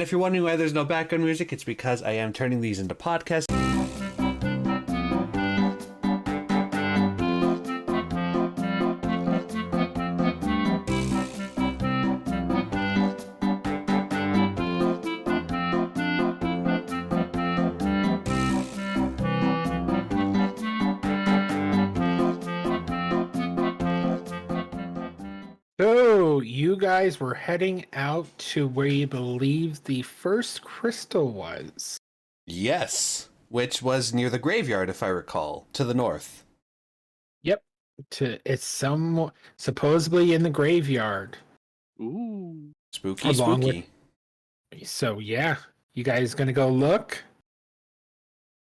If you're wondering why there's no background music, it's because I am turning these into podcasts. So, you guys were heading out to where you believe the first crystal was. Yes, which was near the graveyard, if I recall, to the north. Yep. It's supposedly in the graveyard. Ooh. Spooky, Along spooky. So yeah, you guys gonna go look?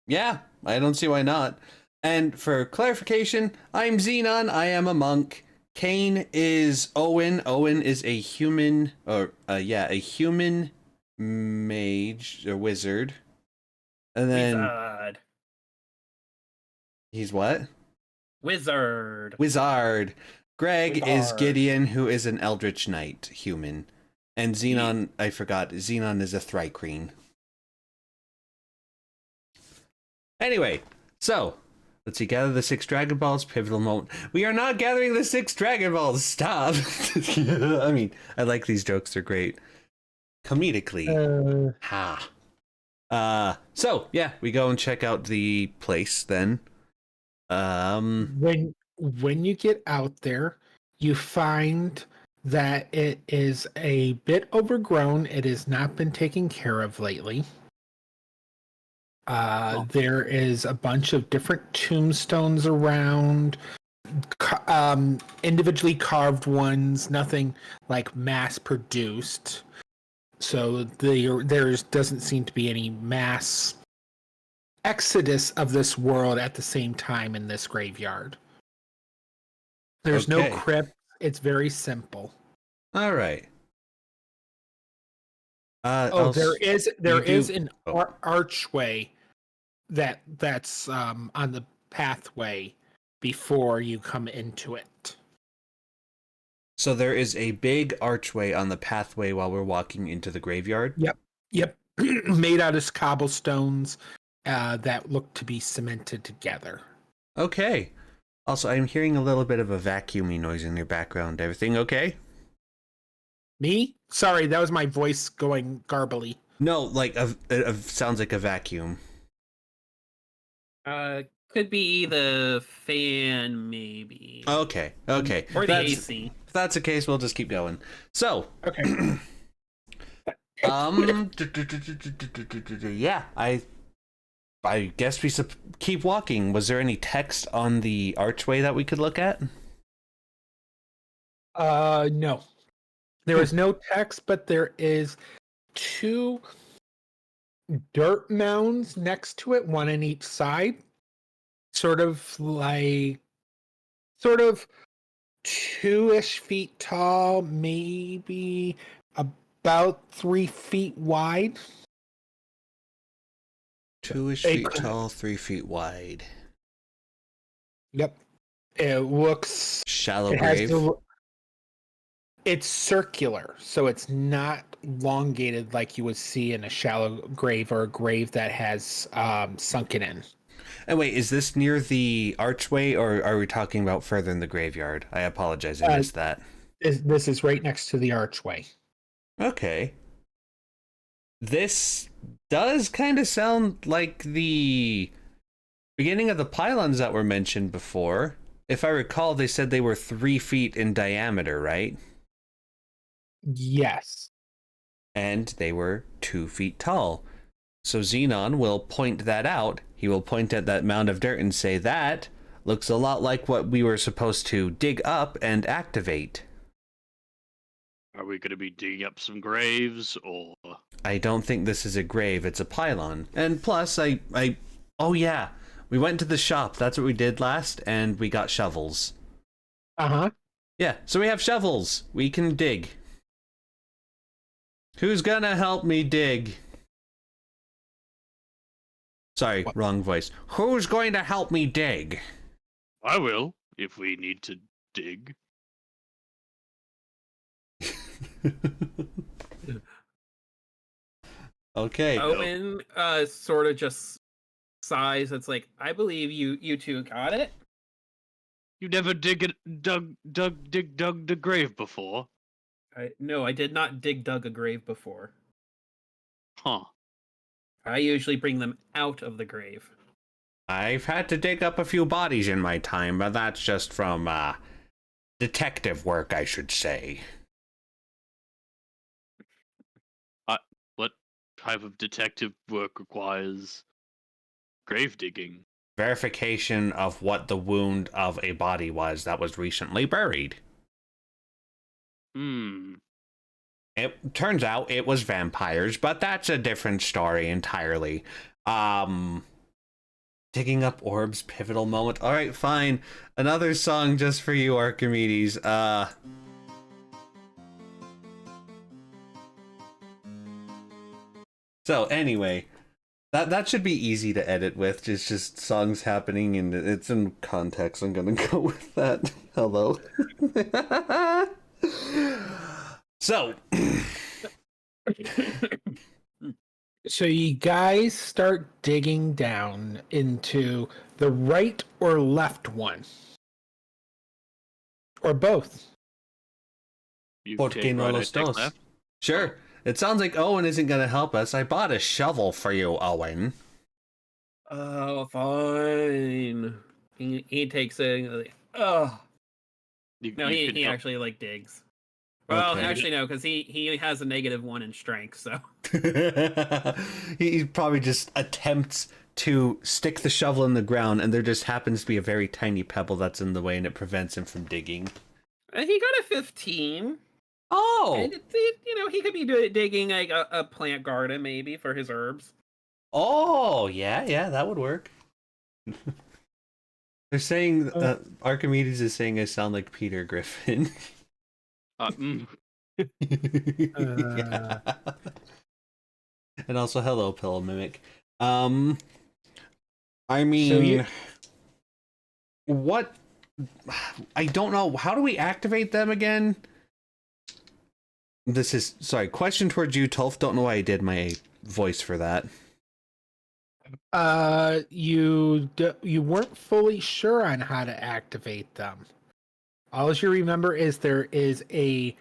Yeah, I don't see why not. And for clarification, I'm Xenon, I am a monk. Kane is Owen. Owen is a human, a human mage, or wizard. And then... Wizard. He's what? Wizard. Wizard. Greg is Wizard. Gideon, who is an Eldritch Knight, human. And Xenon, I forgot, Xenon is a Thrycreen. Anyway, so, let's see, gather the 6 Dragon Balls, pivotal moment. We are not gathering the 6 Dragon Balls, stop! I mean, I like these jokes, they're great. Comedically. So, yeah, we go and check out the place then. When you get out there, you find that it is a bit overgrown. It has not been taken care of lately. There is a bunch of different tombstones around, individually carved ones, nothing like mass produced. So there doesn't seem to be any mass exodus of this world at the same time in this graveyard. There's no crypt. It's very simple. All right. There is an archway that's on the pathway before you come into it. So there is a big archway on the pathway while we're walking into the graveyard? Yep. Made out of cobblestones that look to be cemented together. Okay. Also, I'm hearing a little bit of a vacuumy noise in your background. Everything okay? Me? Sorry, that was my voice going garbly. No, like it sounds like a vacuum. Could be the fan, maybe. Okay. Or the AC. If that's the case, we'll just keep going. So, Okay. Yeah, I guess we keep walking. Was there any text on the archway that we could look at? No. There is no text, but there is 2 dirt mounds next to it, one on each side. Sort of 2-ish feet tall, maybe about 3 feet wide. 2-ish feet tall, 3 feet wide. Yep. It looks shallow grave. It's circular, so it's not elongated like you would see in a shallow grave or a grave that has sunken in. And wait, is this near the archway, or are we talking about further in the graveyard? I apologize, I missed that. This is right next to the archway. Okay. This does kind of sound like the beginning of the pylons that were mentioned before. If I recall, they said they were 3 feet in diameter, right? Yes. And they were 2 feet tall. So Xenon will point that out. He will point at that mound of dirt and say, that looks a lot like what we were supposed to dig up and activate. Are we going to be digging up some graves, or...? I don't think this is a grave, it's a pylon. And plus, oh yeah, we went to the shop, that's what we did last, and we got shovels. Uh-huh. Yeah, so we have shovels. We can dig. Who's gonna help me dig? Sorry, wrong voice. Who's going to help me dig? I will, if we need to dig. Okay. Owen sort of just sighs. It's like, I believe you two got it. You never dug the grave before? No, I did not dug a grave before. Huh. I usually bring them out of the grave. I've had to dig up a few bodies in my time, but that's just from detective work, I should say. What type of detective work requires grave digging? Verification of what the wound of a body was that was recently buried. It turns out it was vampires, but that's a different story entirely. Digging up orbs, pivotal moment. All right, fine. Another song just for you, Archimedes. So anyway, that should be easy to edit with. It's just songs happening and it's in context. I'm gonna go with that. Hello. So. So you guys start digging down into the right or left one, or both. You Porque take no right, lo I take estos. left? Sure. It sounds like Owen isn't gonna help us. I bought a shovel for you, Owen. Oh, fine. He takes it. Like, oh. No, You he can help. actually like digs. Well, Okay. actually no, because he has a -1 in strength, so. He probably just attempts to stick the shovel in the ground, and there just happens to be a very tiny pebble that's in the way, and it prevents him from digging. He got a 15. Oh! And he could be digging like a plant garden maybe for his herbs. Oh, yeah, that would work. They're saying, Archimedes is saying I sound like Peter Griffin. Yeah. And also, hello, Pillow Mimic. I mean, what? I don't know. How do we activate them again? This is, sorry, question towards you, Tolf. Don't know why I did my voice for that. You weren't fully sure on how to activate them. All you remember is there is a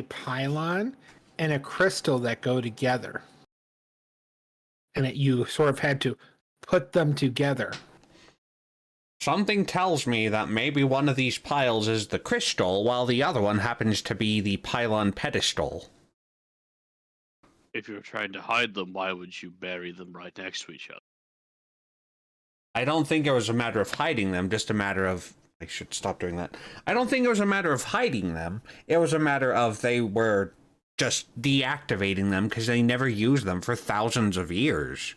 pylon and a crystal that go together, and you sort of had to put them together. Something tells me that maybe one of these piles is the crystal, while the other one happens to be the pylon pedestal. If you're trying to hide them, why would you bury them right next to each other? I don't think it was a matter of hiding them, just a matter of... I should stop doing that. I don't think it was a matter of hiding them. It was a matter of they were just deactivating them because they never used them for thousands of years.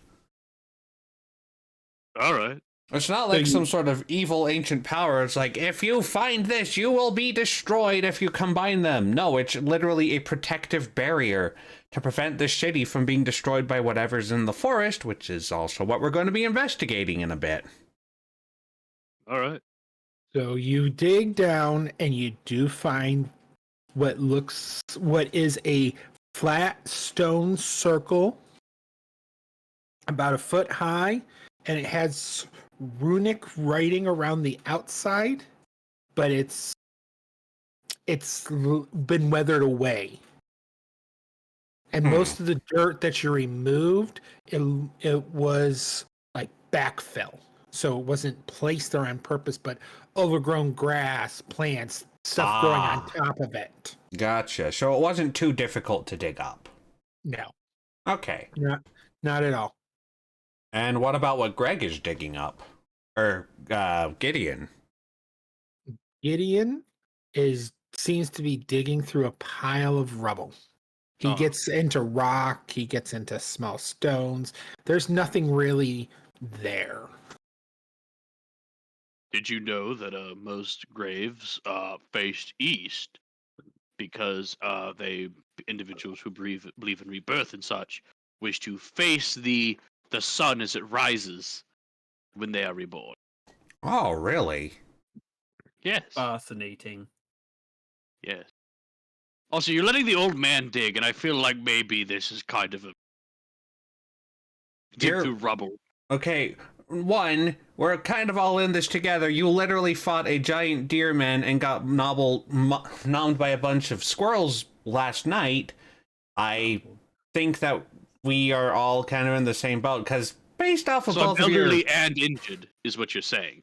All right. It's not like some sort of evil ancient power. It's like, if you find this, you will be destroyed if you combine them. No, it's literally a protective barrier to prevent the shitty from being destroyed by whatever's in the forest, which is also what we're going to be investigating in a bit. All right. So you dig down and you do find what is a flat stone circle about a foot high, and it has runic writing around the outside, but it's been weathered away. And most of the dirt that you removed, it was like backfill. So it wasn't placed there on purpose, but overgrown grass, plants, stuff growing on top of it. Gotcha. So it wasn't too difficult to dig up. No. Okay. Not at all. And what about what Greg is digging up? Or Gideon? Gideon seems to be digging through a pile of rubble. He gets into rock, he gets into small stones. There's nothing really there. Did you know that most graves faced east because individuals who believe in rebirth and such wish to face the sun as it rises when they are reborn? Oh, really? Yes. Fascinating. Yes. Also, you're letting the old man dig, and I feel like maybe this is kind of a dig You're- through rubble. Okay, one, we're kind of all in this together. You literally fought a giant deer man and got nommed by a bunch of squirrels last night. I think that we are all kind of in the same boat, because based off of So I'm both of your... elderly and injured, is what you're saying.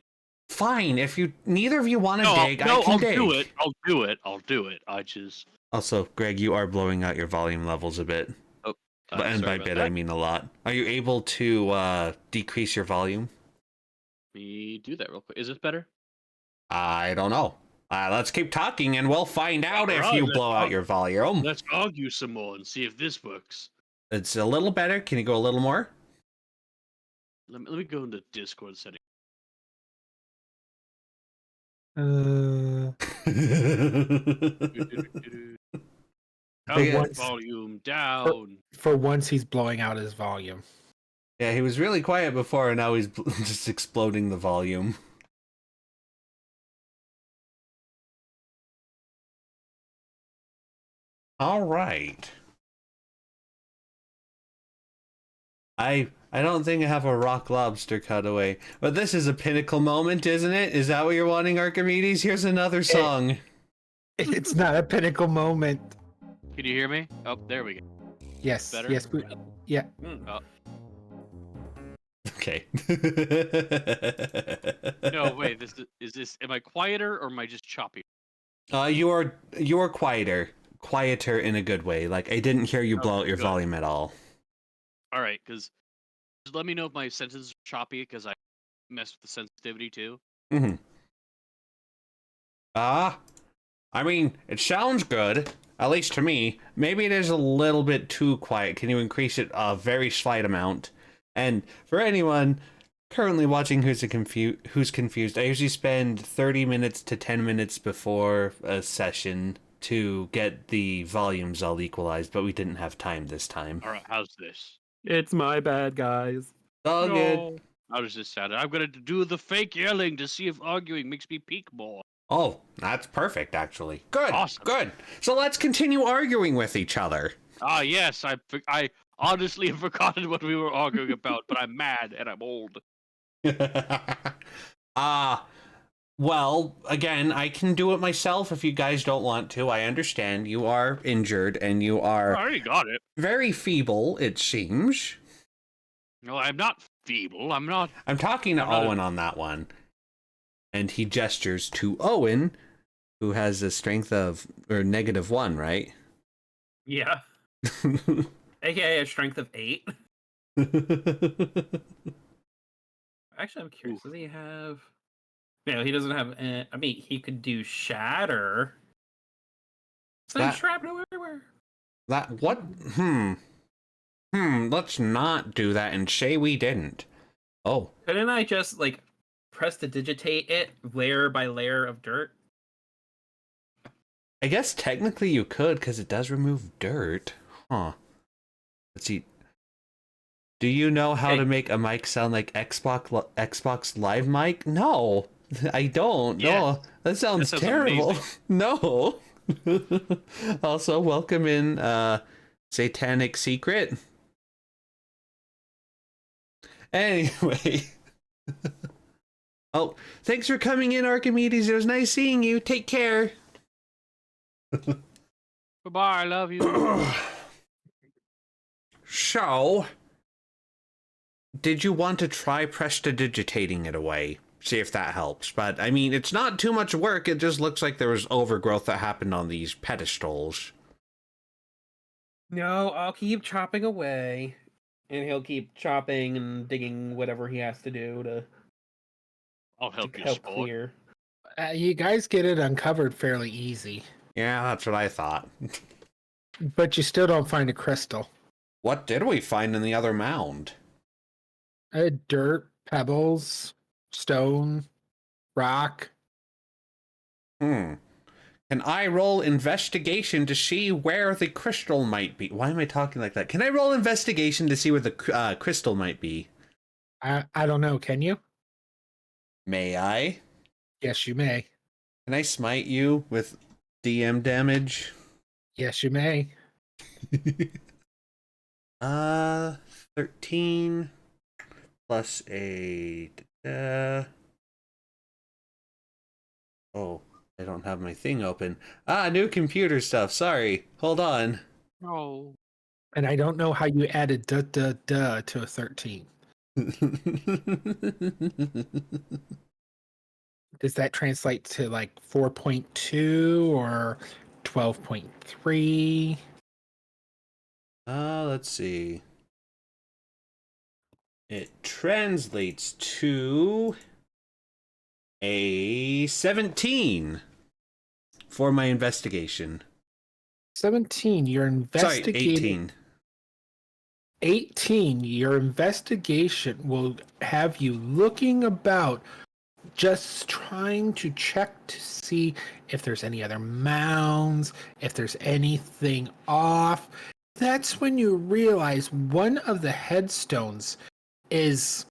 Fine, if you neither of you want to No, dig, no, I can I'll dig. do it. I'll do it. I'll do it. I just. Also, Greg, you are blowing out your volume levels a bit. And by bit, I mean a lot. Are you able to decrease your volume? Let me do that real quick. Is this better? I don't know. Let's keep talking and we'll find out if Alright, you let's blow out your volume. Let's argue some more and see if this works. It's a little better. Can you go a little more? Let me go into Discord settings. Once- Volume down. For once, he's blowing out his volume. Yeah, he was really quiet before and now he's just exploding the volume. All right. I don't think I have a rock lobster cutaway, but this is a pinnacle moment, isn't it? Is that what you're wanting, Archimedes? Here's another song. It's not a pinnacle moment. Can you hear me? Oh, there we go. Yes. Better? Yes. Yeah. Oh, Okay. no, wait. Is this? Am I quieter or am I just choppy? You are quieter in a good way. Like I didn't hear you blow out your good. volume at all. All right, because just let me know if my sentences are choppy because I messed with the sensitivity too. Mm-hmm. I mean, it sounds good, at least to me. Maybe it is a little bit too quiet. Can you increase it a very slight amount? And for anyone currently watching who's confused, I usually spend 30 minutes to 10 minutes before a session to get the volumes all equalized, but we didn't have time this time. All right, how's this? It's my bad, guys. All good. How does this sound? I'm gonna do the fake yelling to see if arguing makes me peak more. Oh, that's perfect, actually. Good, Awesome. Good. So let's continue arguing with each other. Ah, yes, I honestly have forgotten what we were arguing about, but I'm mad and I'm old. Well, again, I can do it myself if you guys don't want to. I understand you are injured and you are I already got it. very feeble, it seems. No, I'm not feeble. I'm not. I'm talking to I'm not Owen on that one. And he gestures to Owen, who has a strength of, or -1, right? Yeah. AKA a strength of 8. Actually, I'm curious. Does he have... No, he doesn't have... I mean, he could do Shatter. Send shrapnel everywhere. What? Let's not do that and say we didn't. Oh. Couldn't I just, like, prestidigitate it layer by layer of dirt? I guess technically you could, because it does remove dirt. Huh. Let's see. Do you know how to make a mic sound like Xbox Live mic? No, I don't. Yes. No, that sounds terrible. amazing. No. Also, welcome in Satanic Secret. Anyway. Oh, thanks for coming in, Archimedes. It was nice seeing you. Take care. Goodbye, I love you. So, did you want to try prestidigitating it away? See if that helps. But, I mean, it's not too much work. It just looks like there was overgrowth that happened on these pedestals. No, I'll keep chopping away. And he'll keep chopping and digging whatever he has to do to I'll help you, help sport. clear. You guys get it uncovered fairly easy, Yeah, that's what I thought. but you still don't find a crystal. What did we find in the other mound? Dirt, pebbles, stone, rock. Can I roll investigation to see where the crystal might be? Why am I talking like that? Can I roll investigation to see where the crystal might be? I don't know. Can you? May I? Yes, you may. Can I smite you with DM damage? Yes, you may. 13 plus a. Oh, I don't have my thing open. New computer stuff. Sorry. Hold on. No. And I don't know how you added to a 13. Does that translate to like 4.2 or 12.3? Let's see. It translates to a 17 for my investigation. 17, you're Sorry, investigating. 18. 18, your investigation will have you looking about, just trying to check to see if there's any other mounds, if there's anything off. That's when you realize one of the headstones is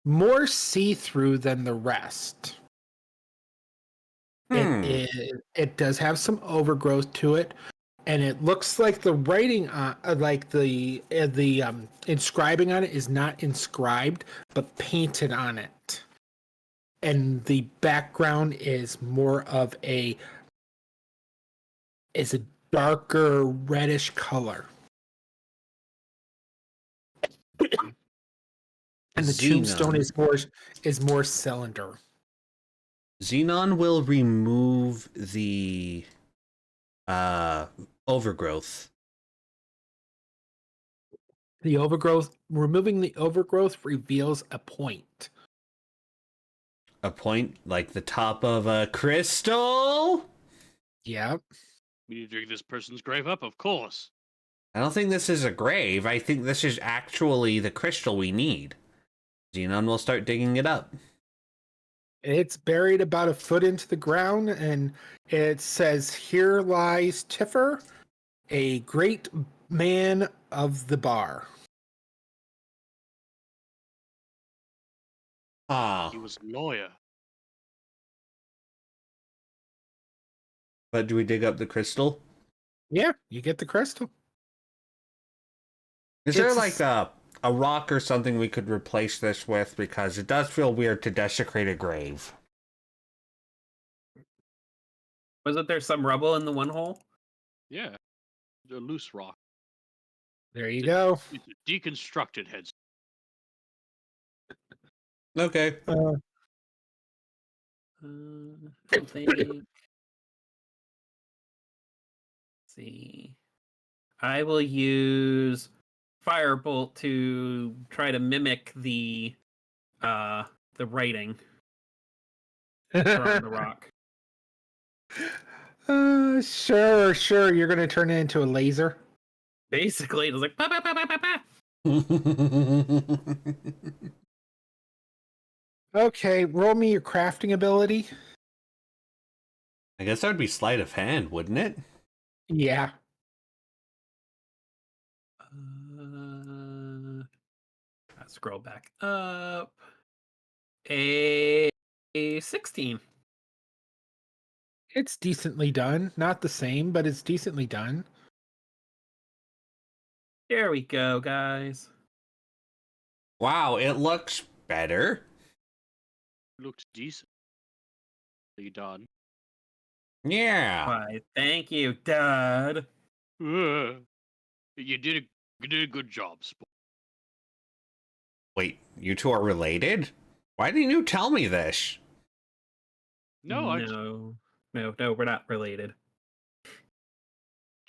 more see-through than the rest. It does have some overgrowth to it, and it looks like the writing on, like the inscribing on it is not inscribed, but painted on it. And the background is more of a darker reddish color. And the tombstone is more cylinder. Xenon will remove the overgrowth. Removing the overgrowth reveals a point. A point like the top of a crystal? Yep. We need to dig this person's grave up, of course. I don't think this is a grave. I think this is actually the crystal we need. Xenon will start digging it up. It's buried about a foot into the ground, and it says, "Here lies Tiffer, a great man of the bar." He was a lawyer. But do we dig up the crystal? Yeah, you get the crystal. Is there like a rock or something we could replace this with? Because it does feel weird to desecrate a grave. Wasn't there some rubble in the one hole? Yeah. A loose rock. There you go. It's a deconstructed head. Okay. I think. See. I will use Firebolt to try to mimic the writing on the rock. Sure. You're gonna turn it into a laser. Basically, it was like pa pa pa pa pa pa. Okay, roll me your crafting ability. I guess that would be sleight of hand, wouldn't it? Yeah. I'll scroll back up. A 16. It's decently done. Not the same, but it's decently done. There we go, guys. Wow, it looks better. Looks decently done. Yeah. Why, thank you, Dad. You did a good job, Sport. Wait, you two are related? Why didn't you tell me this? No, we're not related.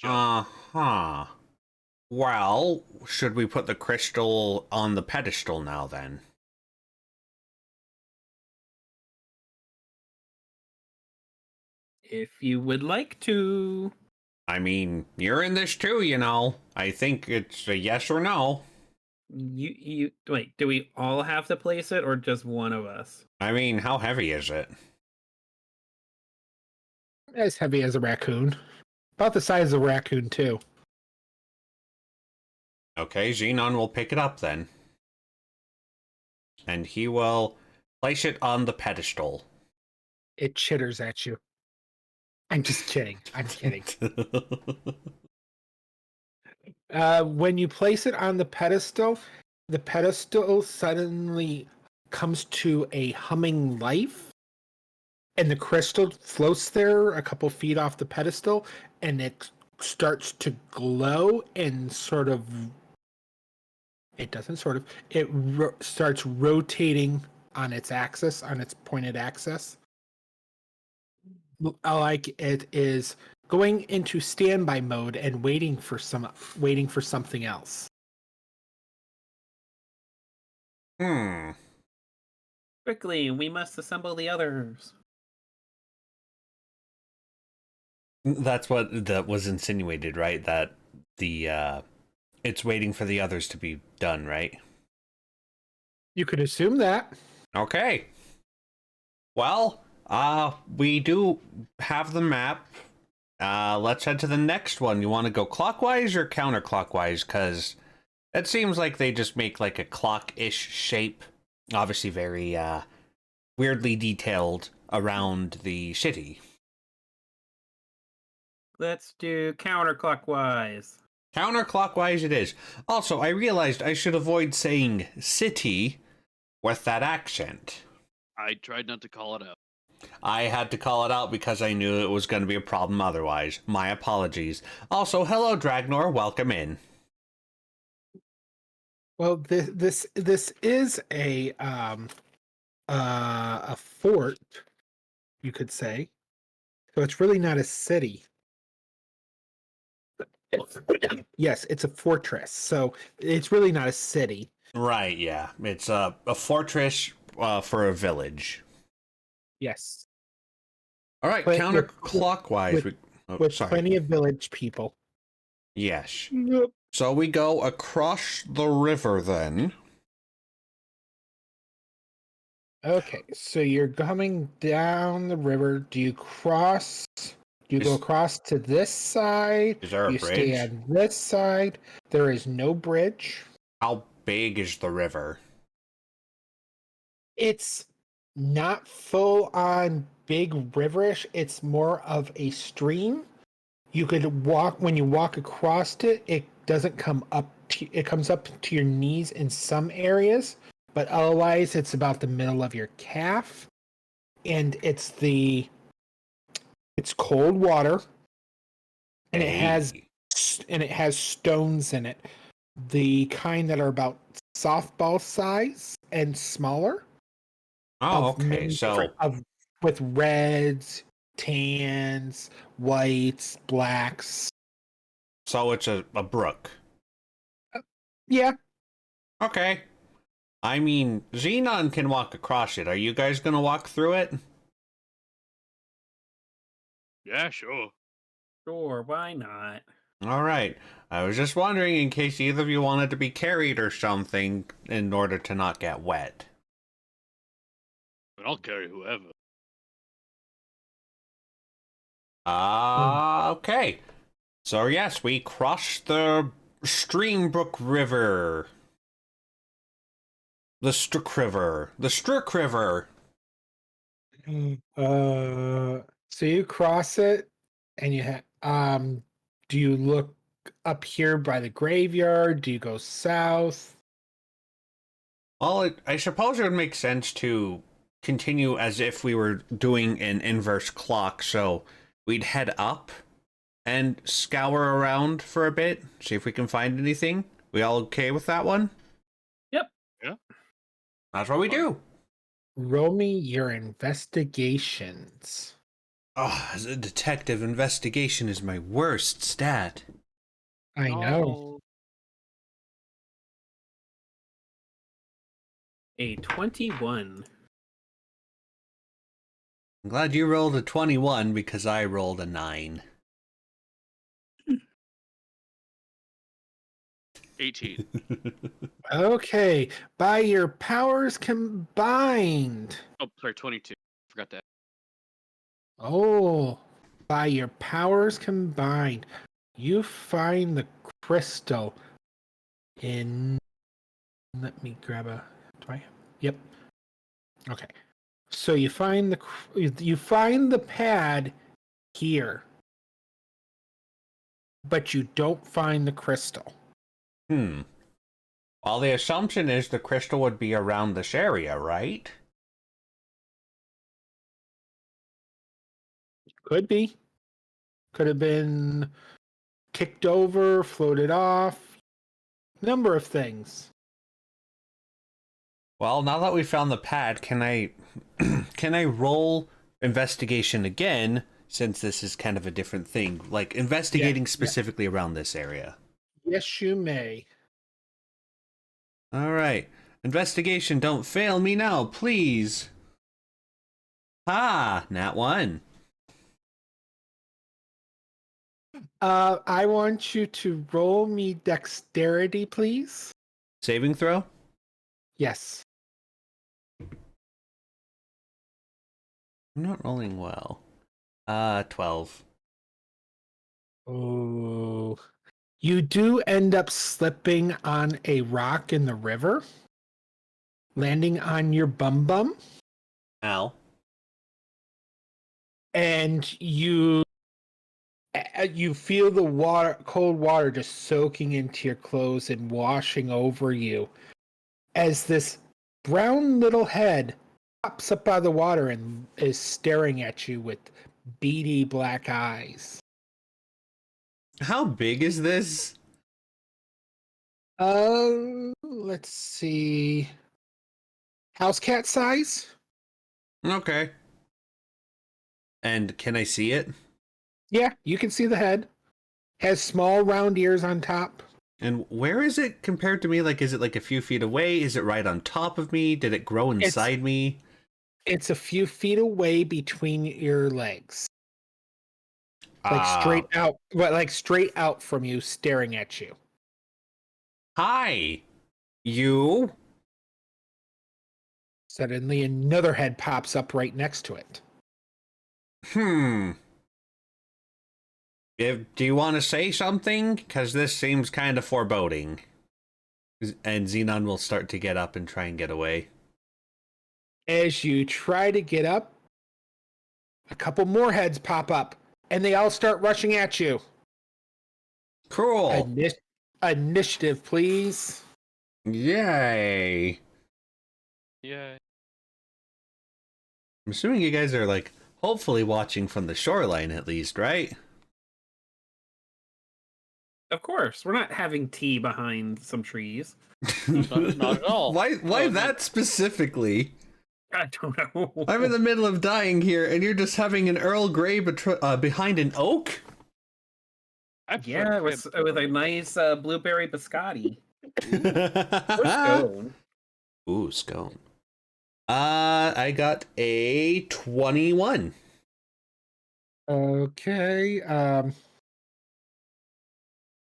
Uh-huh. Well, should we put the crystal on the pedestal now, then? If you would like to. I mean, you're in this too, you know. I think it's a yes or no. You wait, do we all have to place it or just one of us? I mean, how heavy is it? As heavy as a raccoon. About the size of a raccoon, too. Okay, Xenon will pick it up then. And he will place it on the pedestal. It chitters at you. I'm just kidding. I'm kidding. When you place it on the pedestal suddenly comes to a humming life, and the crystal floats there a couple feet off the pedestal, and it starts to glow and starts rotating on its axis, on its pointed axis. Like it is going into standby mode and waiting for something else. Quickly, we must assemble the others. That's what that was insinuated, right? That the it's waiting for the others to be done, right? You could assume that. Okay. Well, we do have the map. Let's head to the next one. You want to go clockwise or counterclockwise? Because it seems like they just make like a clock-ish shape. Obviously very weirdly detailed around the city. Let's do counterclockwise. Counterclockwise it is. Also, I realized I should avoid saying city with that accent. I tried not to call it out. I had to call it out because I knew it was going to be a problem otherwise. My apologies. Also, hello Dragnor, welcome in. Well, this is a fort, you could say. So it's really not a city. Yes, it's a fortress. So it's really not a city. Right, yeah. It's a fortress for a village. Yes. All right, But counterclockwise. with plenty of village people. Yes. Yep. So we go across the river then. Okay, so you're coming down the river. Do you cross? Do you go across to this side? Is there a you bridge? Stay on this side. There is no bridge. How big is the river? It's not full on big riverish. It's more of a stream. You could walk when you walk across it. It doesn't come up. It comes up to your knees in some areas, but otherwise it's about the middle of your calf, and it's cold water, and it has stones in it, the kind that are about softball size and smaller. Oh, okay. So with reds, tans, whites, blacks. So it's a brook. Yeah. Okay. I mean, Xenon can walk across it. Are you guys gonna walk through it? Yeah, sure. Sure, why not? All right. I was just wondering in case either of you wanted to be carried or something in order to not get wet. But I'll carry whoever. Okay. So yes, we crossed the Streambrook River. The Strook River. The Strook River. So you cross it, and do you look up here by the graveyard? Do you go south? Well, I suppose it would make sense to continue as if we were doing an inverse clock, so we'd head up and scour around for a bit, see if we can find anything. We all okay with that one? Yep. Yeah. That's what we do. Roll me your investigations. Oh, as a detective, investigation is my worst stat. I know. A 21. I'm glad you rolled a 21 because I rolled a 9. 18. Okay, by your powers combined. Oh, sorry, 22. Forgot that. Oh, by your powers combined, you find the crystal in. Let me grab a. Do I? Yep. Okay. So you find the pad here. But you don't find the crystal. Well, the assumption is the crystal would be around this area, right? Could be. Could have been kicked over, floated off. Number of things. Well, now that we found the pad, can I can I roll investigation again, since this is kind of a different thing, like investigating specifically around this area? Yes, you may. All right. Investigation, don't fail me now, please. Nat 1. I want you to roll me dexterity, please. Saving throw? Yes. I'm not rolling well. 12. Oh. You do end up slipping on a rock in the river, landing on your bum, Ow. and you feel the water, cold water, just soaking into your clothes and washing over you, as this brown little head pops up out of the water and is staring at you with beady black eyes. How big is this? Let's see. House cat size? Okay. And can I see it? Yeah, you can see the head. Has small round ears on top. And where is it compared to me? Like, is it like a few feet away? Is it right on top of me? Did it grow inside me? It's a few feet away between your legs. Like straight out, but like straight out from you, staring at you. Hi. You? Suddenly another head pops up right next to it. Do you want to say something? Because this seems kind of foreboding. And Xenon will start to get up and try and get away. As you try to get up, a couple more heads pop up, and they all start rushing at you. Cool. Initiative, please. Yay. Yay. I'm assuming you guys are, like, hopefully watching from the shoreline at least, right? Of course, we're not having tea behind some trees. Not at all. Why that specifically? I don't know. I'm in the middle of dying here, and you're just having an Earl Grey behind an oak? Yeah, with a nice blueberry biscotti. Or scone. Ooh, scone. I got a 21. Okay.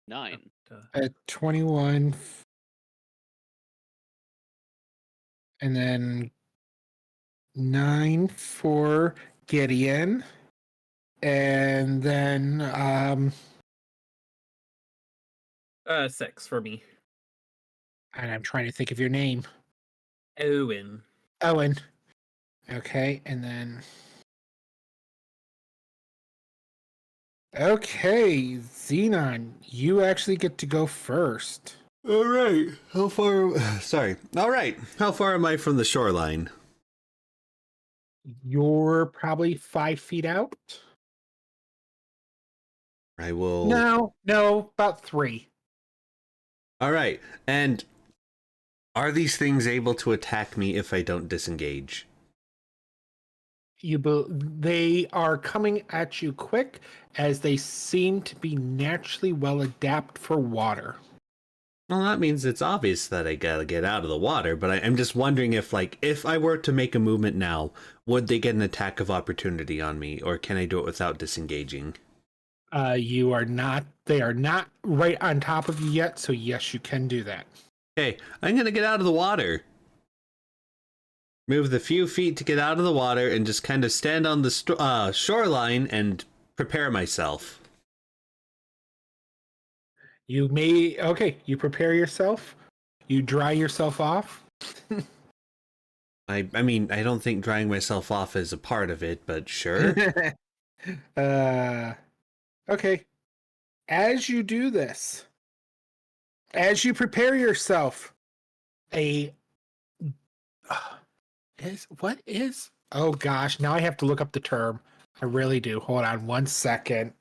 9. A 21. And then 9 for Gideon. And then 6 for me. and I'm trying to think of your name. Owen. Owen. Okay, and then okay, Xenon, you actually get to go first. All right. How far? Sorry. All right. How far am I from the shoreline? You're probably 5 feet out. I will. No, about 3. All right. And are these things able to attack me if I don't disengage? They are coming at you quick, as they seem to be naturally well adapted for water. Well, that means it's obvious that I gotta get out of the water, but I'm just wondering if I were to make a movement now, would they get an attack of opportunity on me, or can I do it without disengaging? They are not right on top of you yet, so yes, you can do that. Okay, I'm gonna get out of the water. Move the few feet to get out of the water and just kind of stand on the shoreline and prepare myself. You prepare yourself. You dry yourself off. I mean, I don't think drying myself off is a part of it, but sure. Okay. As you do this, as you prepare yourself, a what is? Oh gosh, now I have to look up the term. I really do. Hold on 1 second.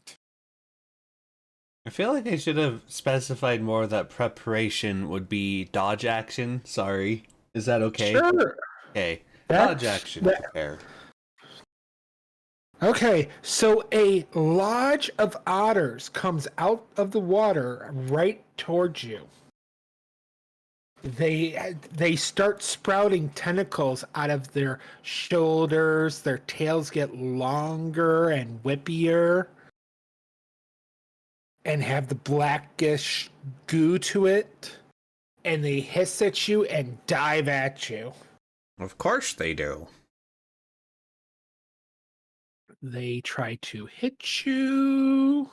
I feel like I should have specified more that preparation would be dodge action. Sorry. Is that okay? Sure. Okay. That's- Dodge action, that- prepare. Okay, so a lodge of otters comes out of the water right towards you. They start sprouting tentacles out of their shoulders. Their tails get longer and whippier and have the blackish goo to it. And they hiss at you and dive at you. Of course they do. They try to hit you.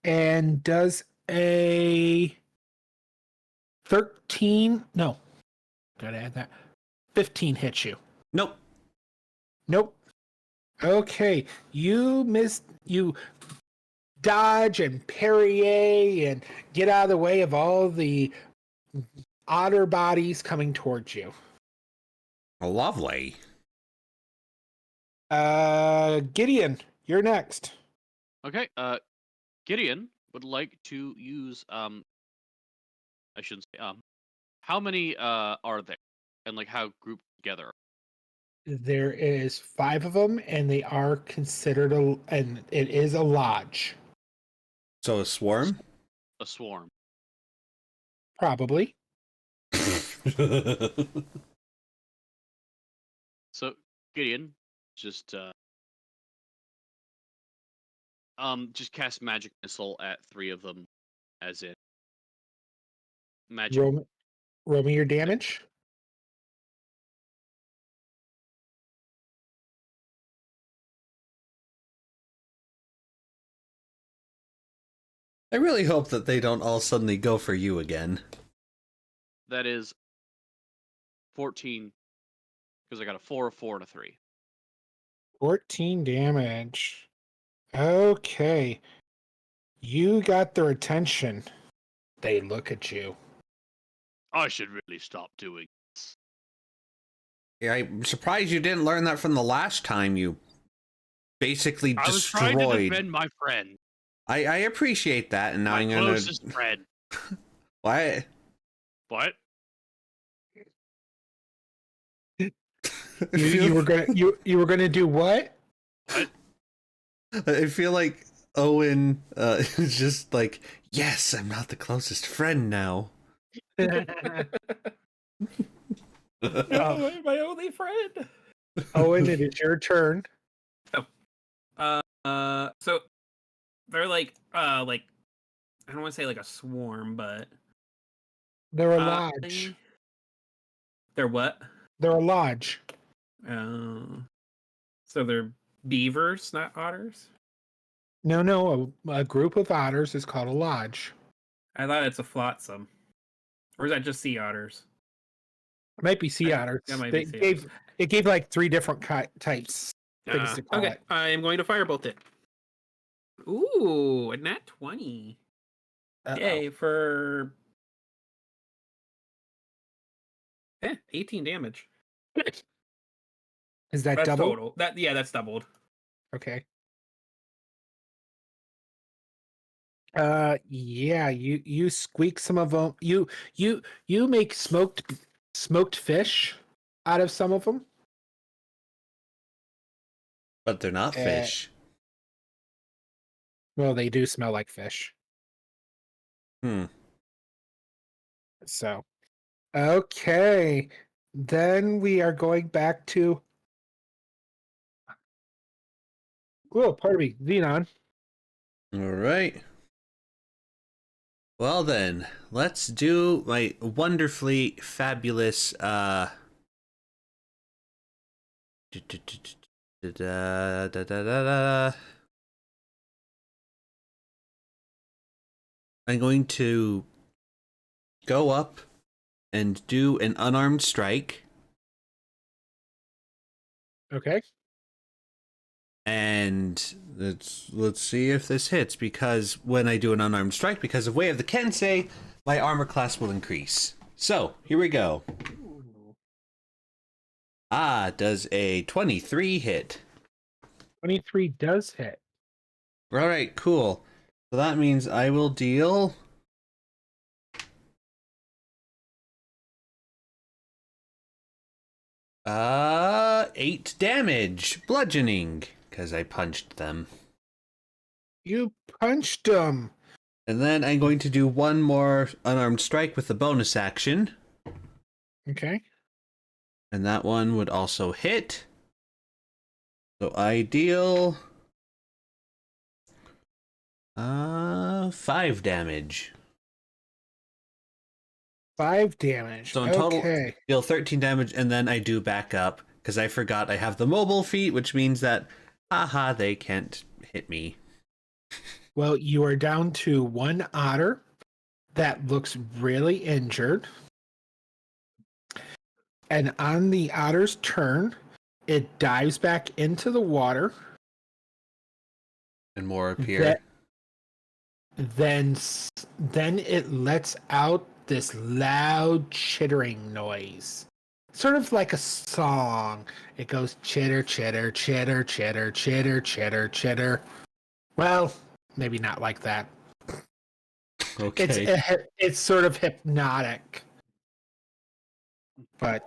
And does a 13? No. Gotta add that. 15 hit you. Nope. Nope. Okay. You missed. You dodge and parry and get out of the way of all the otter bodies coming towards you. Lovely. Gideon, you're next. Okay. Gideon would like to use I shouldn't say how many are there, and like how grouped together? There is 5 of them, and they are considered and it is a lodge. So a swarm? A swarm. Probably. So Gideon just cast magic missile at 3 of them, as in magic. Roll me your damage. I really hope that they don't all suddenly go for you again. That is 14, because I got a 4, a 4, and a 3. 14 damage. Okay. You got their attention. They look at you. I should really stop doing this. Yeah, I'm surprised you didn't learn that from the last time you basically I was destroyed. trying to defend my friend. I appreciate that, and now My I'm gonna. closest friend. What? What? You were gonna do what? I feel like Owen is just like, yes, I'm not the closest friend now. No, my only friend. Owen, it is your turn. So they're like I don't want to say like a swarm, but They're a lodge. They're what? They're a lodge. So they're beavers, not otters. No, a group of otters is called a lodge. I thought it's a flotsam, or is that just sea otters? It might be sea otters. It gave like 3 different types. Things to call Okay, it. I am going to firebolt it. Ooh, a nat 20. Uh-oh. Yay, for 18 damage. Is that That's double? total. That's doubled. Okay. Yeah, you squeak some of them. You make smoked fish out of some of them. But they're not fish. Well, they do smell like fish. So, okay. Then we are going back to. Oh, pardon me, Xenon. All right. Well then, let's do my wonderfully fabulous I'm going to go up and do an unarmed strike. Okay. And let's see if this hits, because when I do an unarmed strike, because of Way of the Kensei, my armor class will increase. So, here we go. Does a 23 hit? 23 does hit. Alright, cool. So that means I will deal... Uh, 8 damage. Bludgeoning. Because I punched them. You punched him. And then I'm going to do one more unarmed strike with the bonus action. Okay. And that one would also hit. So I deal... 5 damage. 5 damage. So in total, okay. deal 13 damage, and then I do back up, because I forgot I have the mobile feat, which means that, haha, they can't hit me. Well, you are down to one otter that looks really injured. And on the otter's turn, it dives back into the water. And more appear. Then it lets out this loud chittering noise. Sort of like a song. It goes chitter, chitter, chitter, chitter, chitter, chitter, chitter. Well, maybe not like that. Okay. It's sort of hypnotic. But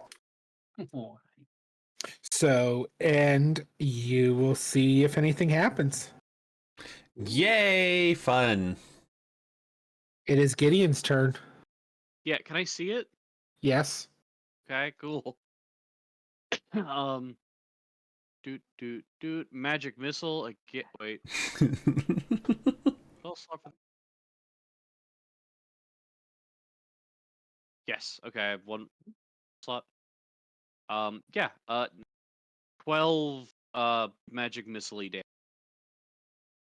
so, and you will see if anything happens. Yay, fun. It is Gideon's turn. Yeah, can I see it? Yes. Okay, cool. Magic missile. Wait. Well, yes. Okay, I have one slot. 12 magic missile damage.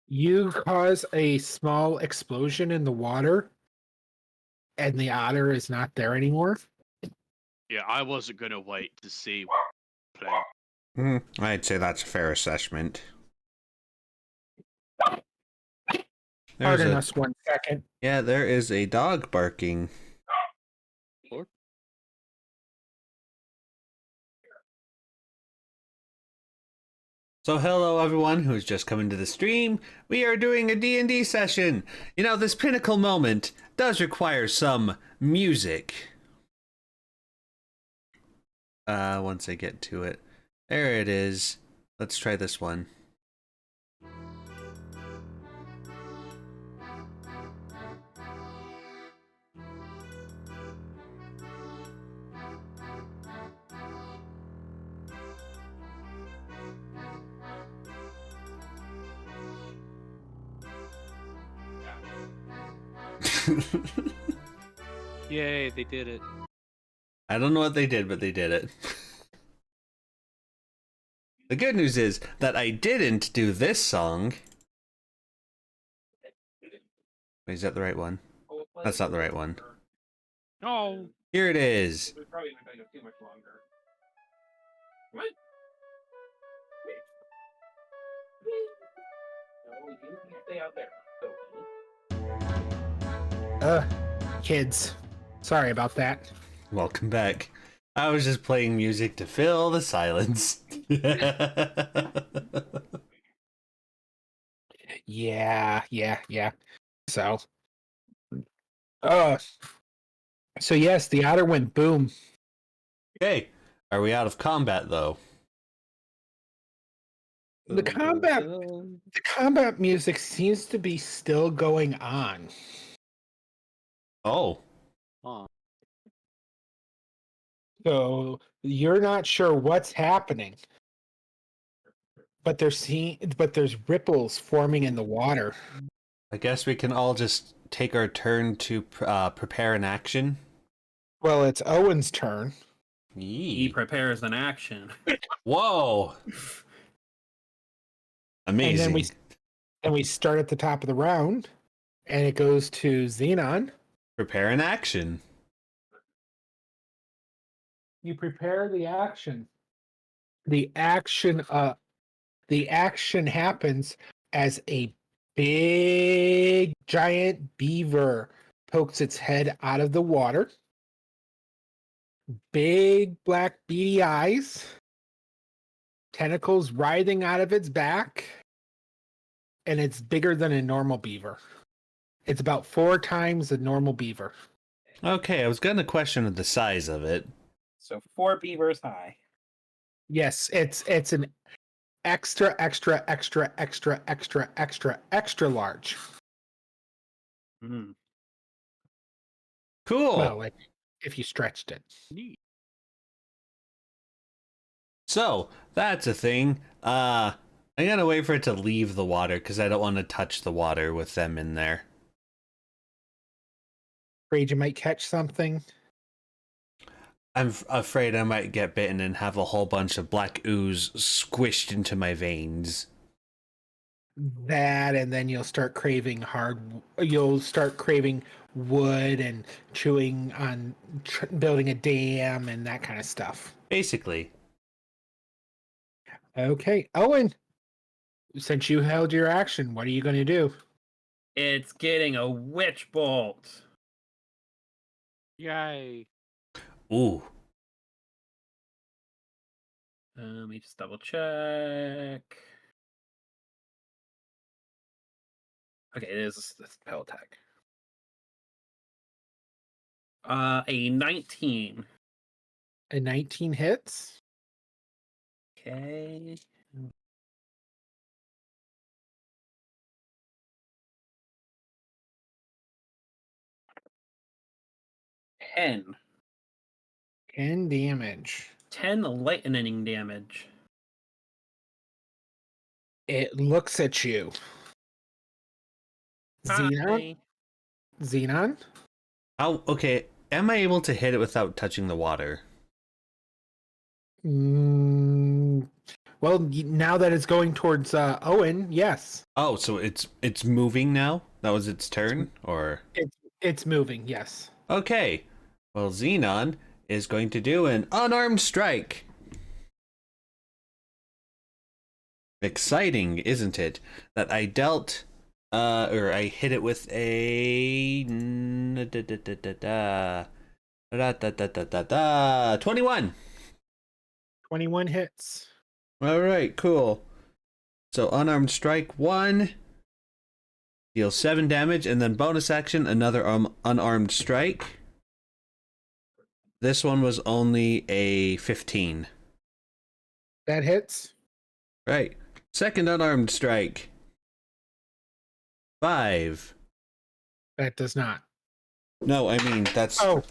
You cause a small explosion in the water, and the otter is not there anymore. Yeah, I wasn't gonna wait to see. I'd say that's a fair assessment. Pardon us 1 second. Yeah, there is a dog barking. So hello everyone who's just come into the stream. We are doing a D&D session. You know, this pinnacle moment does require some music. Once I get to it. There it is. Let's try this one. Yay, they did it. I don't know what they did, but they did it. The good news is that I didn't do this song. Wait, is that the right one? That's not the right one. No. Here it is. We're probably not going to too much longer. What? No, you can stay out there. Kids. Sorry about that. Welcome back. I was just playing music to fill the silence. Yeah. So yes, the otter went boom. Okay, are we out of combat though? The combat music seems to be still going on. Oh. Huh. So you're not sure what's happening. But there's ripples forming in the water. I guess we can all just take our turn to prepare an action. Well, it's Owen's turn. He prepares an action. Whoa! Amazing. And then we start at the top of the round, and it goes to Xenon. Prepare an action. You prepare the action. The action The action happens as a big giant beaver pokes its head out of the water. Big black beady eyes. Tentacles writhing out of its back. And it's bigger than a normal beaver. It's about 4 times a normal beaver. Okay, I was gonna question the size of it. So 4 beavers high. Yes, it's an extra large. Mm. Cool. Well, if you stretched it. Neat. So that's a thing. I'm gonna wait for it to leave the water because I don't want to touch the water with them in there. Afraid you might catch something. I'm afraid I might get bitten and have a whole bunch of black ooze squished into my veins. That, and then you'll start craving wood and chewing on building a dam and that kind of stuff. Basically. Okay, Owen, since you held your action, what are you going to do? It's getting a witch bolt. Yay. Ooh. Let me just double check. Okay, it is a spell attack. A 19. A 19 hits. Okay. Ten 10 damage. 10 lightning damage. It looks at you. Xenon? Hi. Xenon? Okay, am I able to hit it without touching the water? Well, now that it's going towards Owen, yes. Oh, so it's moving now? That was its turn? Or It's moving, yes. okay. Well, Xenon is going to do an unarmed strike. Exciting, isn't it? That I dealt or I hit it with a 21. 21 hits. All right, cool. So unarmed strike 1 deals 7 damage, and then bonus action another unarmed strike. This one was only a 15. That hits. Right. Second unarmed strike. 5. That does not. No, I mean that's the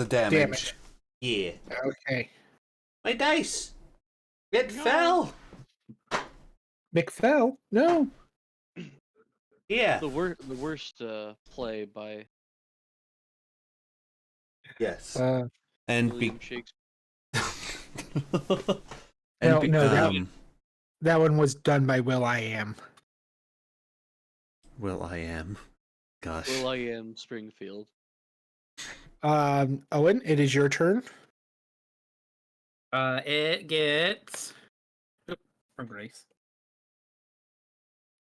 damage. Yeah. Okay. My dice. It fell. McFell? No. Yeah. The worst play by Yes. And William Shakespeare. that one was done by Will I Am. Will I Am. Gosh. Will I Am Springfield. Owen, it is your turn. It gets from Grace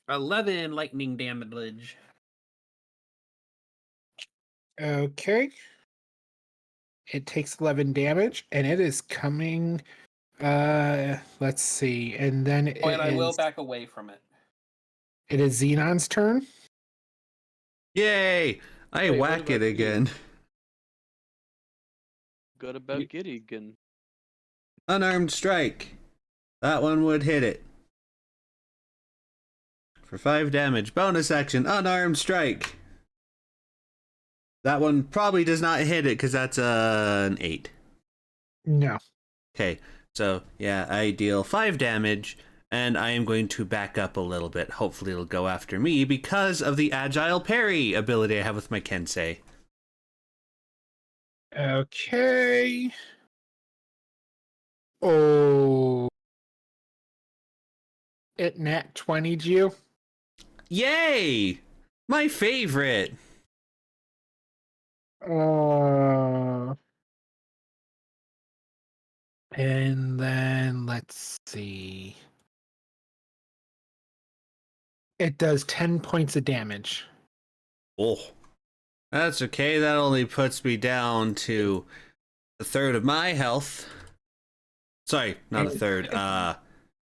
11 lightning damage. Okay. It takes 11 damage, and it is coming. Let's see, and then And I will back away from it. It is Xenon's turn. Yay! I Wait, what whack it about you? again. Good about Gideon. Unarmed strike. That one would hit it. For 5 damage. Bonus action. Unarmed strike. That one probably does not hit it because that's an 8. No. Okay, so yeah, I deal 5 damage, and I am going to back up a little bit. Hopefully it'll go after me because of the agile parry ability I have with my Kensei. Okay. Oh. It nat 20'd you. Yay! My favorite! And then let's see. It does 10 points of damage. Oh, that's okay. That only puts me down to a third of my health. Sorry, not a third.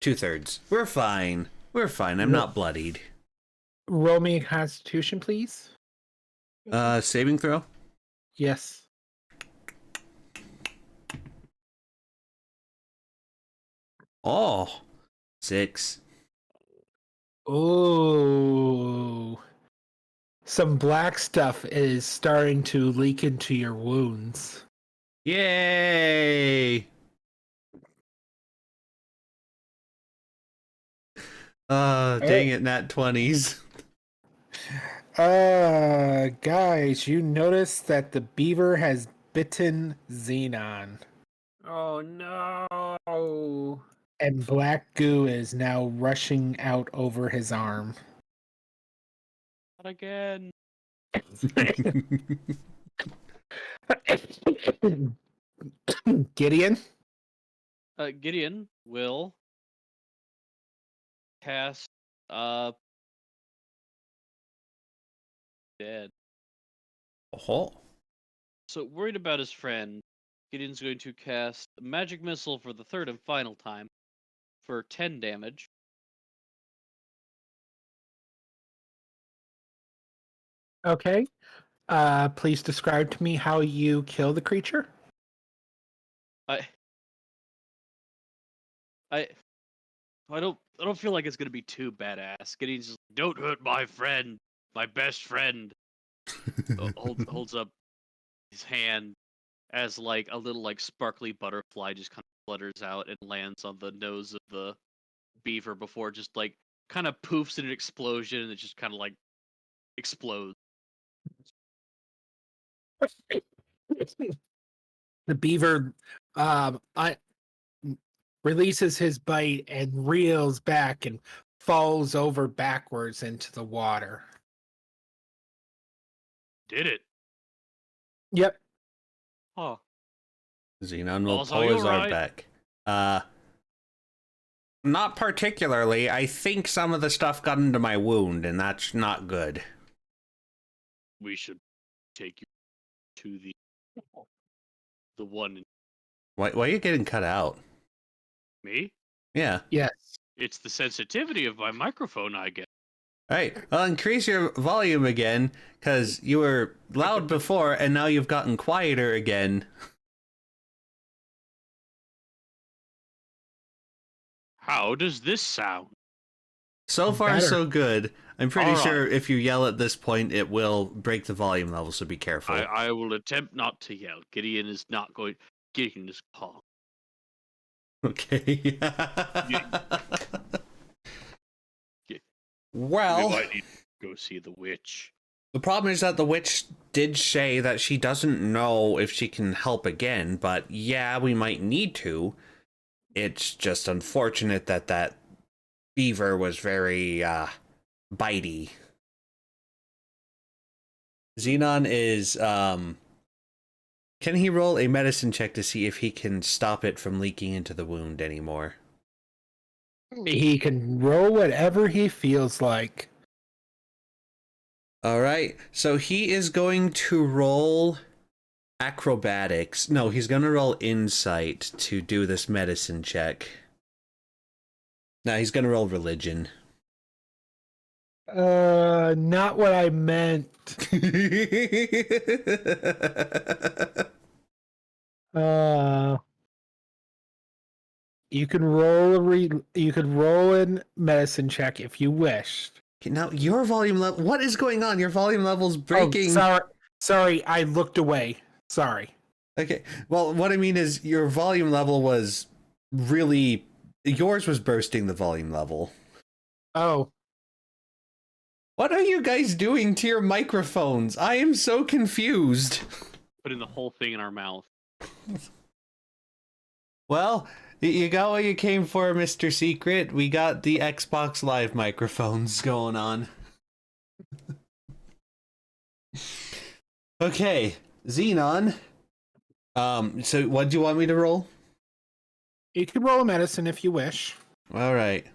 2/3. We're fine. We're fine. I'm not bloodied. Roll me a Constitution, please. Saving throw. Yes. Oh, 6. Oh. Some black stuff is starting to leak into your wounds. Yay! Dang it, nat 20s. Guys, you notice that the beaver has bitten Xenon. Oh no! And black goo is now rushing out over his arm. Not again. Gideon? Gideon will cast dead. Oh. So worried about his friend, Gideon's going to cast Magic Missile for the third and final time for 10 damage. Okay. Please describe to me how you kill the creature. I don't feel like it's gonna be too badass. Gideon's just like, don't hurt my friend, my best friend. Holds up his hand as like a little like sparkly butterfly just kind of flutters out and lands on the nose of the beaver before just like kind of poofs in an explosion and it just kind of like explodes. The beaver releases his bite and reels back and falls over backwards into the water. Did it? Yep. Huh. Xenon will Also, pull you his arm alright? back. Not particularly. I think some of the stuff got into my wound, and that's not good. We should take you to the one. Why are you getting cut out? Me? Yeah. Yes. It's the sensitivity of my microphone, I guess. All right. Well, increase your volume again, because you were loud before, and now you've gotten quieter again. How does this sound? So far, Better. so good. I'm pretty All right. sure if you yell at this point, it will break the volume level, so be careful. I will attempt not to yell. Gideon is not going. Gideon is calm. Okay. We Well, might need to go see the witch. the problem is that the witch did say that she doesn't know if she can help again, but yeah, we might need to. It's just unfortunate that that beaver was very, bitey. Xenon is, can he roll a medicine check to see if he can stop it from leaking into the wound anymore? He can roll whatever he feels like. All right, so he is going to roll acrobatics. No, he's going to roll insight to do this medicine check. No, he's going to roll religion. Not what I meant. You can roll you could roll in medicine check if you wished. Okay, now your volume level. What is going on? Your volume level's breaking. Oh, sorry, I looked away. Sorry. Okay. Well, what I mean is your volume level was really. Yours was bursting the volume level. Oh. What are you guys doing to your microphones? I am so confused. Putting the whole thing in our mouth. Well, you got what you came for, Mr. Secret. We got the Xbox Live microphones going on. Okay, Xenon. So what do you want me to roll? You can roll a medicine if you wish. All right.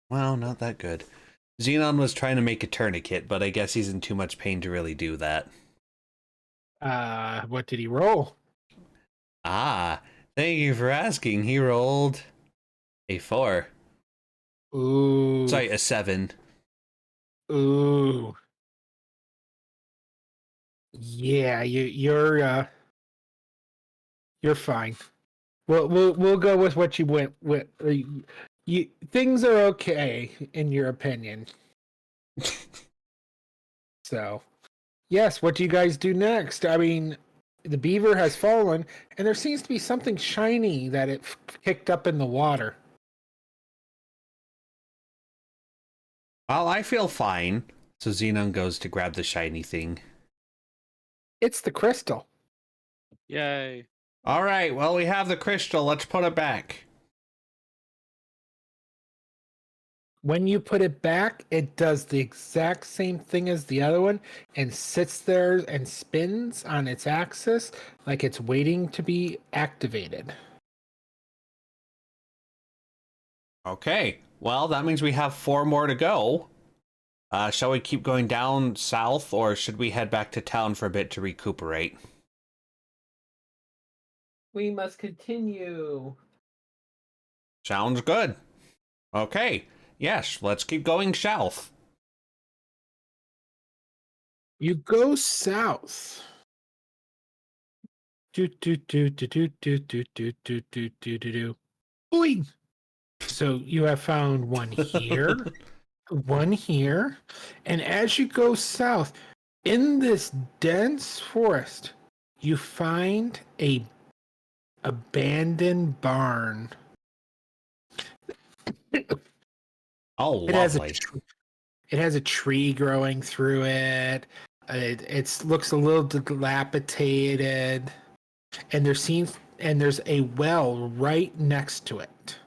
Well, not that good. Xenon was trying to make a tourniquet, but I guess he's in too much pain to really do that. What did he roll? Ah, thank you for asking. He rolled a 4. Ooh. Sorry, a 7. Ooh. Yeah, you're fine. We'll go with what you went with. You things are okay in your opinion. So, yes, what do you guys do next? I mean, the beaver has fallen, and there seems to be something shiny that it picked up in the water. Well, I feel fine. So Xenon goes to grab the shiny thing. It's the crystal. Yay. All right, well, we have the crystal. Let's put it back. When you put it back, it does the exact same thing as the other one and sits there and spins on its axis like it's waiting to be activated. Okay, well, that means we have 4 more to go. Shall we keep going down south, or should we head back to town for a bit to recuperate? We must continue. Sounds good. Okay, yes, let's keep going south. You go south. Do do do do do do do do do do do do. Boing. So you have found one here, one here, and as you go south, in this dense forest, you find a abandoned barn. Oh, It has lovely. it has a tree growing through it. It looks a little dilapidated, and there's a well right next to it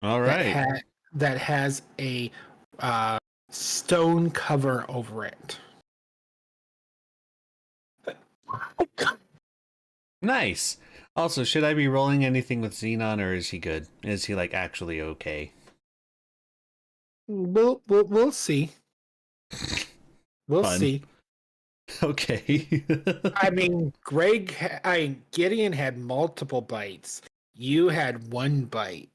All that right. that has a stone cover over it. Nice. Also, should I be rolling anything with Xenon, or is he good? Is he, like, actually okay? We'll see. We'll Fun. see. Okay. I mean, Gideon had multiple bites. You had one bite.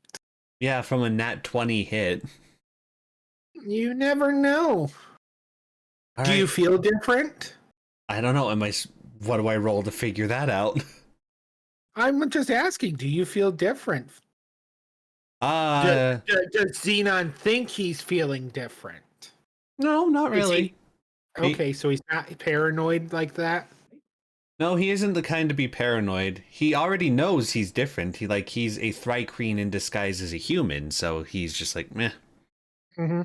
Yeah, from a nat 20 hit. You never know. All Do you right. feel different? I don't know. What do I roll to figure that out? I'm just asking. Do you feel different? Uh, Does Xenon think he's feeling different? no, not Is he- really. Okay, so he's not paranoid like that. No, he isn't the kind to be paranoid. He already knows he's different. He's a Thrycreen in disguise as a human, so he's just like, meh. Mm-hmm.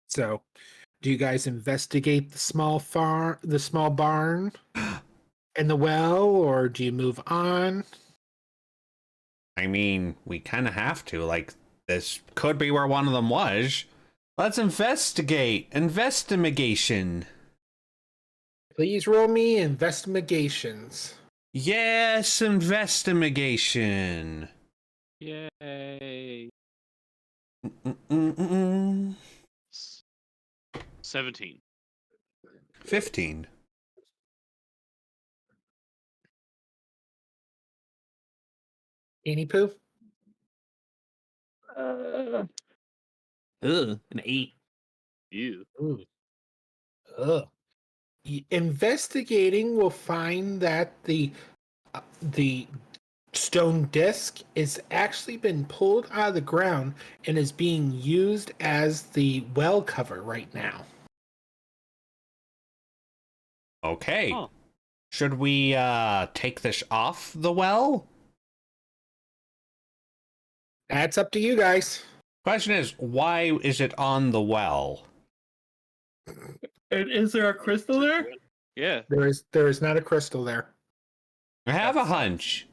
So, do you guys investigate the small barn, and the well, or do you move on? I mean, we kind of have to. Like, this could be where one of them was. Let's investigate. Investigation. Please roll me investigations. Yes, investigation. Yay. Mm-mm-mm-mm. 17. 15. Any poo? Ugh, an 8. You. Ooh. Ugh. Investigating will find that the stone disc is actually been pulled out of the ground and is being used as the well cover right now. Okay. Huh. Should we take this off the well? That's up to you guys. Question is, why is it on the well? And is there a crystal there? Yeah. There is not a crystal there. I have a hunch.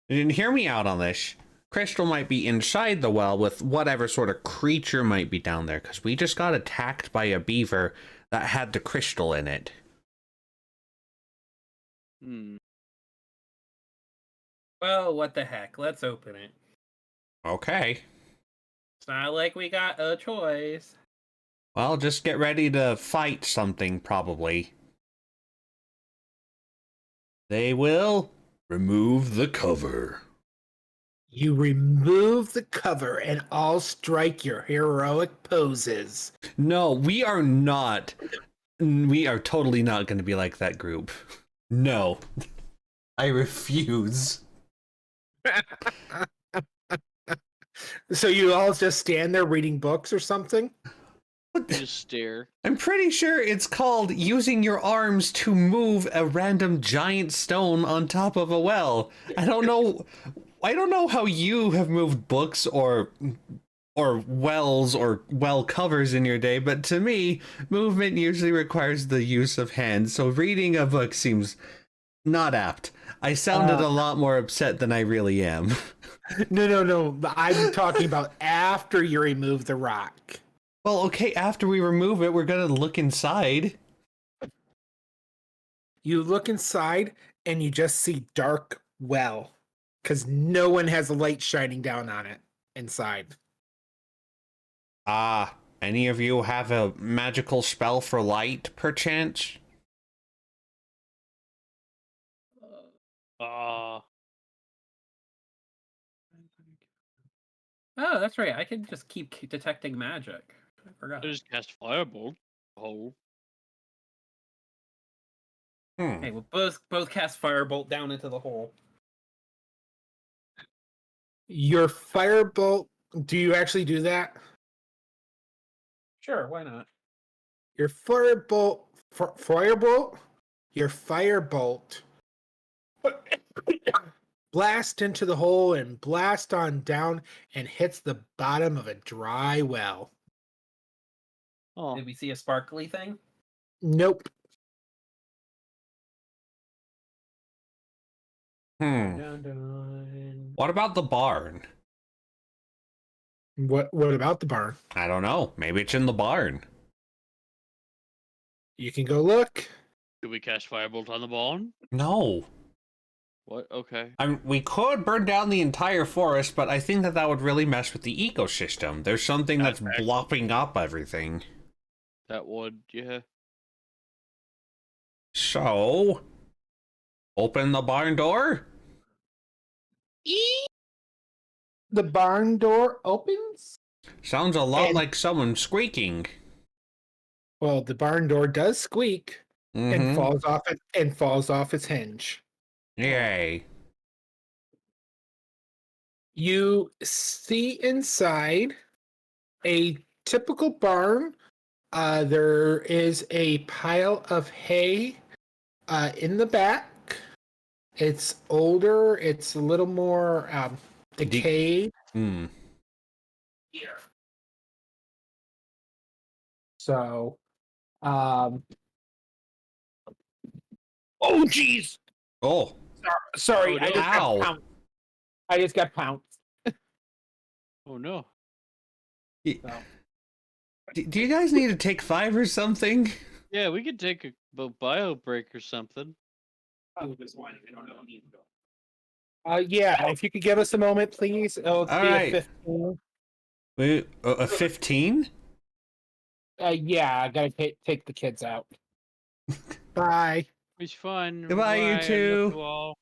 And hear me out on this. Crystal might be inside the well with whatever sort of creature might be down there, because we just got attacked by a beaver that had the crystal in it. Hmm. Well, what the heck? Let's open it. Okay. It's not like we got a choice. Well, just get ready to fight something, probably. They will remove the cover. You remove the cover and all strike your heroic poses. No, we are not. We are totally not going to be like that group. No. I refuse. So you all just stand there reading books or something? Just stare. I'm pretty sure it's called using your arms to move a random giant stone on top of a well. I don't know how you have moved books or wells or well covers in your day, but to me, movement usually requires the use of hands, so reading a book seems not apt. I sounded a lot more upset than I really am. No. I'm talking about after you remove the rock. Well, okay, after we remove it, we're gonna look inside. You look inside and you just see dark well, because no one has a light shining down on it inside. Ah, any of you have a magical spell for light, perchance? Oh, that's right. I can just keep detecting magic. I forgot. I just cast Firebolt. Oh. Hey, we'll both cast Firebolt down into the hole. Your firebolt, do you actually do that? Sure, why not? Your firebolt, your firebolt blast into the hole and blast on down and hits the bottom of a dry well. Oh. Did we see a sparkly thing? Nope. Dun, dun. What about the barn? What about the barn? I don't know. Maybe it's in the barn. You can go look. Do we cast Firebolt on the barn? No. What? Okay. We could burn down the entire forest, but I think that would really mess with the ecosystem. There's something that's blopping up everything. That would, yeah. So, open the barn door? The barn door opens. Sounds a lot And- like someone squeaking. Well, the barn door does squeak and Mhm. falls off its hinge. Yay. You see inside a typical barn. There is a pile of hay in the back. It's older. It's a little more decayed. Here. So, oh, jeez. Oh. Sorry, Oh, no. Ow. I just got pounced. Oh no. Do you guys need to take 5 or something? Yeah, we could take a bio break or something. Yeah, if you could give us a moment, please. It'll be right. a 15. Wait, a 15? Yeah, I gotta take the kids out. Bye. It's fun. Goodbye, you Bye, I love two. you all.